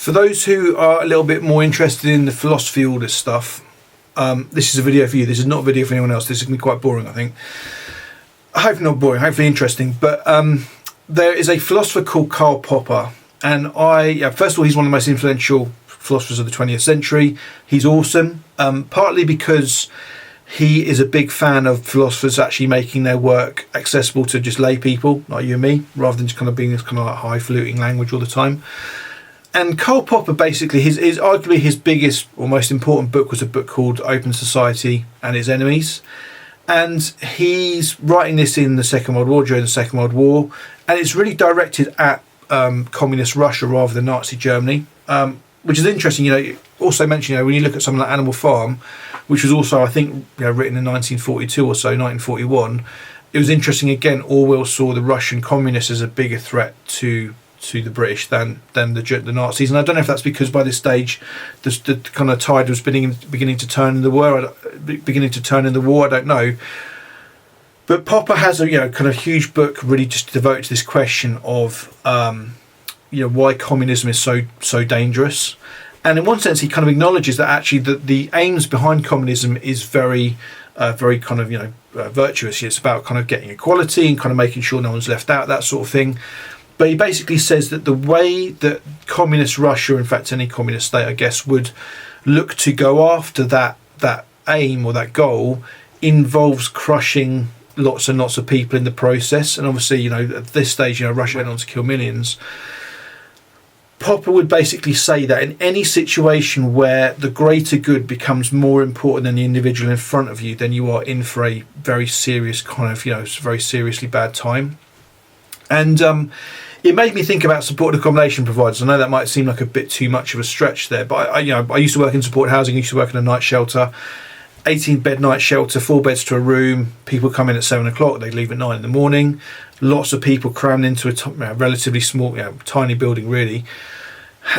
For those who are a little bit more interested in the philosophy of all this stuff, this is a video for you. This is not a video for anyone else. This is going to be quite boring, I think. Hopefully not boring, hopefully interesting. But there is a philosopher called Karl Popper. And first of all, he's one of the most influential philosophers of the 20th century. He's awesome, partly because he is a big fan of philosophers actually making their work accessible to just lay people like you and me, rather than just kind of being this kind of like highfalutin language all the time. And Karl Popper, basically, is arguably his biggest or most important book was a book called Open Society and Its Enemies. And he's writing this in the Second World War, during the Second World War. And it's really directed at communist Russia rather than Nazi Germany, which is interesting. Also mentioned, when you look at something like Animal Farm, which was also, I think, written in 1942 or so, 1941, it was interesting. Again, Orwell saw the Russian communists as a bigger threat to the British than the Nazis, and I don't know if that's because by this stage the kind of tide was beginning to turn in the war. I don't know, but Popper has a kind of huge book really just devoted to this question of why communism is so dangerous. And in one sense, he kind of acknowledges that actually the aims behind communism is very kind of virtuous. It's about kind of getting equality and kind of making sure no one's left out, that sort of thing. But he basically says that the way that communist Russia, in fact any communist state, I guess, would look to go after that aim or that goal involves crushing lots and lots of people in the process. And obviously, at this stage, Russia went on to kill millions. Popper would basically say that in any situation where the greater good becomes more important than the individual in front of you, then you are in for a very serious kind of, very seriously bad time. And it made me think about supported accommodation providers. I know that might seem like a bit too much of a stretch there, but I used to work in supported housing. I used to work in a night shelter, 18-bed night shelter, 4 beds to a room. People come in at 7 o'clock, they leave at 9 in the morning. Lots of people crammed into a relatively small, tiny building, really,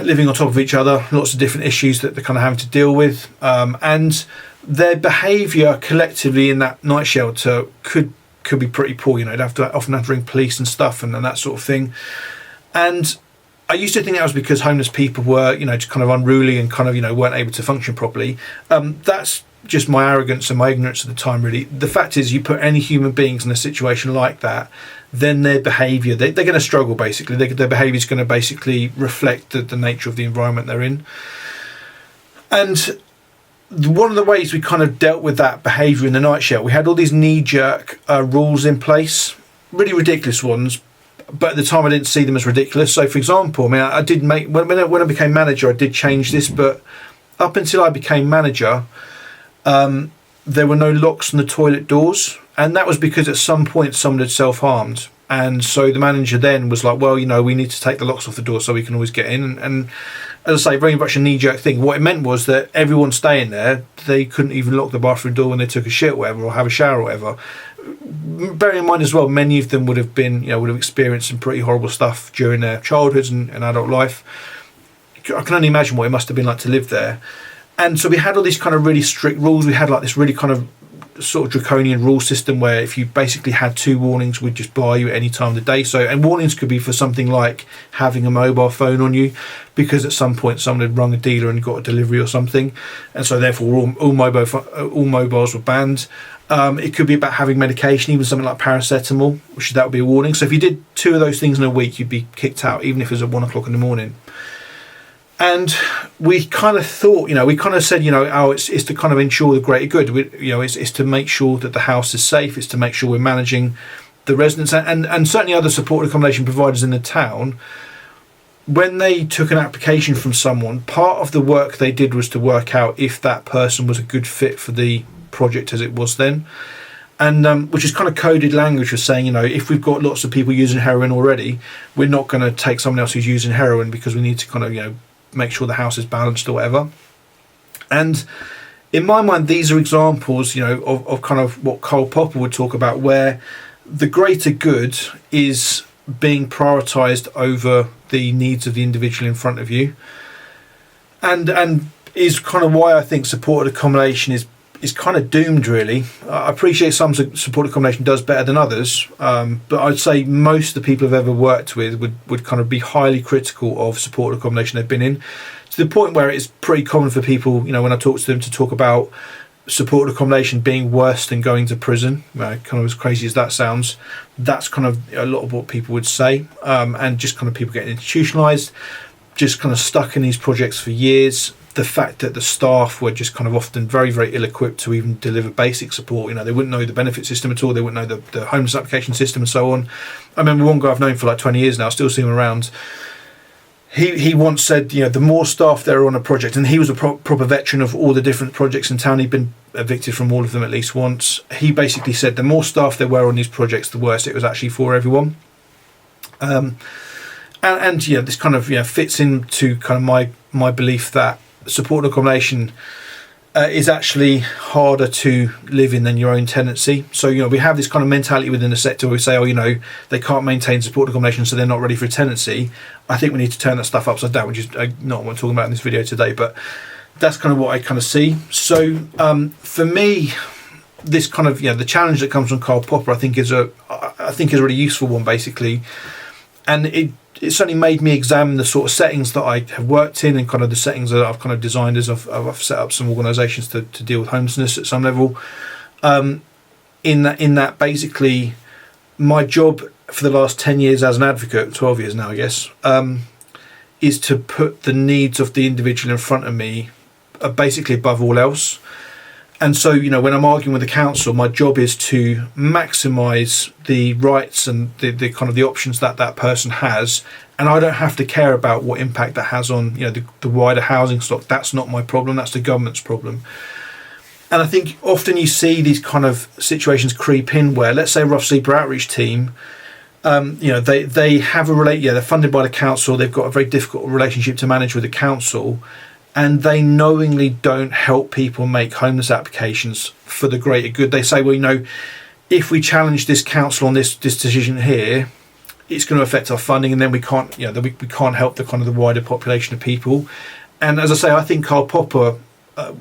living on top of each other. Lots of different issues that they're kind of having to deal with, and their behaviour collectively in that night shelter could be pretty poor. They'd often have to ring police and stuff and that sort of thing. And I used to think that was because homeless people were, just kind of unruly and kind of, weren't able to function properly. That's just my arrogance and my ignorance at the time, really. The fact is, you put any human beings in a situation like that, then their behaviour, they're going to struggle, basically. Their behaviour is going to basically reflect the nature of the environment they're in. And one of the ways we kind of dealt with that behaviour in the night shelter, we had all these knee-jerk rules in place, really ridiculous ones, but at the time I didn't see them as ridiculous. So, for example, I did make, when I became manager, I did change this, but up until I became manager, there were no locks on the toilet doors, and that was because at some point someone had self-harmed. And so the manager then was like, well, we need to take the locks off the door so we can always get in. And as I say, very much a knee-jerk thing. What it meant was that everyone staying there, they couldn't even lock the bathroom door when they took a shit or whatever, or have a shower or whatever. Bearing in mind as well, many of them would have experienced some pretty horrible stuff during their childhoods and adult life. I can only imagine what it must have been like to live there. And so we had all these kind of really strict rules. We had like this really kind of sort of draconian rule system where if you basically had 2 warnings, we'd just bar you at any time of the day. And warnings could be for something like having a mobile phone on you, because at some point someone had rung a dealer and got a delivery or something, and so therefore all mobiles were banned. It could be about having medication, even something like paracetamol, that would be a warning. So if you did 2 of those things in a week, you'd be kicked out, even if it was at 1 o'clock in the morning. And we kind of thought, we kind of said, it's to kind of ensure the greater good. It's to make sure that the house is safe. It's to make sure we're managing the residents and certainly other supported accommodation providers in the town. When they took an application from someone, part of the work they did was to work out if that person was a good fit for the project as it was then. And which is kind of coded language for saying, if we've got lots of people using heroin already, we're not going to take someone else who's using heroin because we need to kind of, make sure the house is balanced or whatever. And in my mind, these are examples, of kind of what Karl Popper would talk about, where the greater good is being prioritised over the needs of the individual in front of you. And is kind of why I think supported accommodation is is kind of doomed, really. I appreciate some supported accommodation does better than others, but I'd say most of the people I've ever worked with would kind of be highly critical of supported accommodation they've been in, to the point where it's pretty common for people, when I talk to them, to talk about supported accommodation being worse than going to prison. Kind of as crazy as that sounds, that's kind of a lot of what people would say, and just kind of people getting institutionalized, just kind of stuck in these projects for years. The fact that the staff were just kind of often very, very ill-equipped to even deliver basic support. They wouldn't know the benefit system at all. They wouldn't know the homeless application system and so on. I remember one guy I've known for like 20 years now, still see him around. He once said, the more staff there are on a project, and he was a proper veteran of all the different projects in town. He'd been evicted from all of them at least once. He basically said the more staff there were on these projects, the worse it was actually for everyone. And this kind of fits into kind of my belief that supported accommodation is actually harder to live in than your own tenancy. So we have this kind of mentality within the sector where we say, they can't maintain supported accommodation, so they're not ready for a tenancy. I think we need to turn that stuff upside down, which is not what I'm talking about in this video today, but that's kind of what I kind of see. So for me, this kind of the challenge that comes from Karl Popper, I think is a really useful one, basically, and it certainly made me examine the sort of settings that I have worked in, and kind of the settings that I've kind of designed as I've set up some organisations to deal with homelessness at some level. In that basically my job for the last 10 years as an advocate, 12 years now I guess, is to put the needs of the individual in front of me basically above all else. And so, when I'm arguing with the council, my job is to maximise the rights and the kind of the options that person has, and I don't have to care about what impact that has on the wider housing stock. That's not my problem. That's the government's problem. And I think often you see these kind of situations creep in where, let's say, a rough sleeper outreach team, they have they're funded by the council. They've got a very difficult relationship to manage with the council, and they knowingly don't help people make homeless applications for the greater good. They say, well, if we challenge this council on this decision here, it's going to affect our funding, and then we can't, we can't help the kind of the wider population of people. And as I say, I think Karl Popper,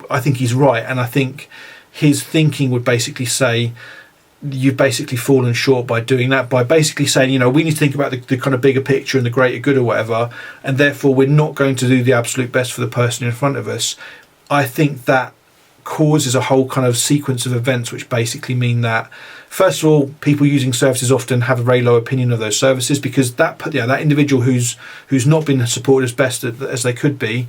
I think he's right, and I think his thinking would basically say, you've basically fallen short by doing that, by basically saying, we need to think about the kind of bigger picture and the greater good or whatever, and therefore we're not going to do the absolute best for the person in front of us. I think that causes a whole kind of sequence of events which basically mean that, first of all, people using services often have a very low opinion of those services, because that individual who's not been supported as best as they could be,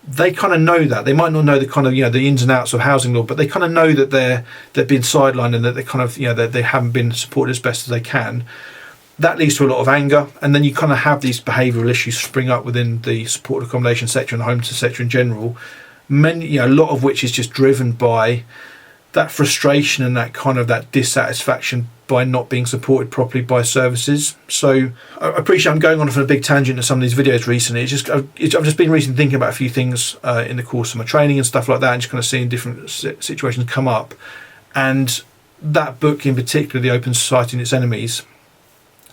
they kind of know that. They might not know the kind of the ins and outs of housing law, but they kind of know that they're being sidelined, and that they kind of that they haven't been supported as best as they can. That leads to a lot of anger, and then you kind of have these behavioural issues spring up within the supported accommodation sector and the homeless sector in general. A lot of which is just driven by that frustration and that kind of that dissatisfaction by not being supported properly by services. So I appreciate I'm going on for a big tangent to some of these videos recently. I've just been recently thinking about a few things in the course of my training and stuff like that, and just kind of seeing different situations come up. And that book in particular, The Open Society and Its Enemies,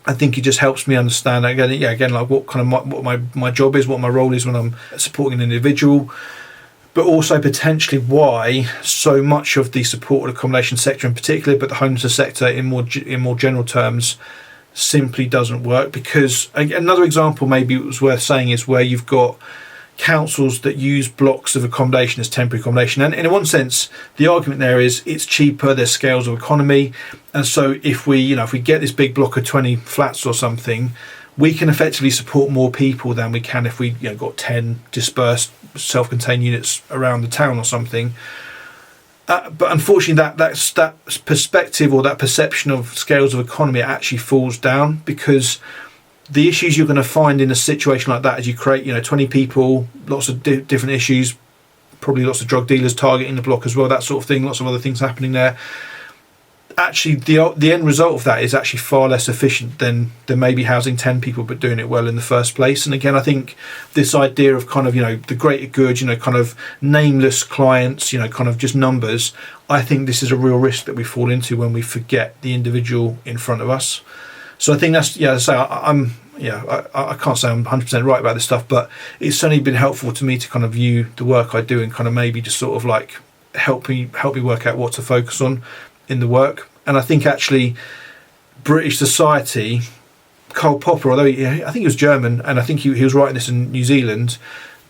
I think it just helps me understand again like what kind of what my job is, what my role is when I'm supporting an individual, but also potentially why so much of the supported accommodation sector in particular, but the homelessness sector in more general terms, simply doesn't work. Because another example maybe it was worth saying is where you've got councils that use blocks of accommodation as temporary accommodation, and in one sense the argument there is it's cheaper, there's scales of economy, and so if we get this big block of 20 flats or something, we can effectively support more people than we can if we got 10 dispersed self-contained units around the town or something. But unfortunately that perspective or that perception of scales of economy actually falls down, because the issues you're going to find in a situation like that as you create 20 people, lots of different issues, probably lots of drug dealers targeting the block as well, that sort of thing, lots of other things happening there. Actually the end result of that is actually far less efficient than maybe housing 10 people but doing it well in the first place. And again, I think this idea of kind of the greater good, kind of nameless clients, kind of just numbers, I think this is a real risk that we fall into when we forget the individual in front of us. So I think that's I can't say I'm 100% right about this stuff, but it's certainly been helpful to me to kind of view the work I do and kind of maybe just sort of like help me work out what to focus on in the work. And I think actually British society, Karl Popper, although I think he was German, and I think he was writing this in New Zealand,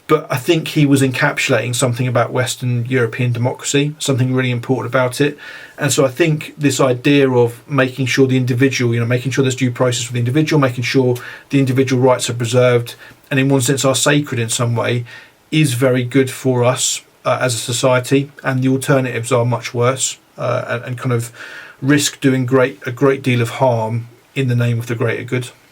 but I think he was encapsulating something about Western European democracy, something really important about it. And so I think this idea of making sure the individual, making sure there's due process for the individual, making sure the individual rights are preserved, and in one sense are sacred in some way, is very good for us as a society. And the alternatives are much worse and kind of risk doing a great deal of harm in the name of the greater good.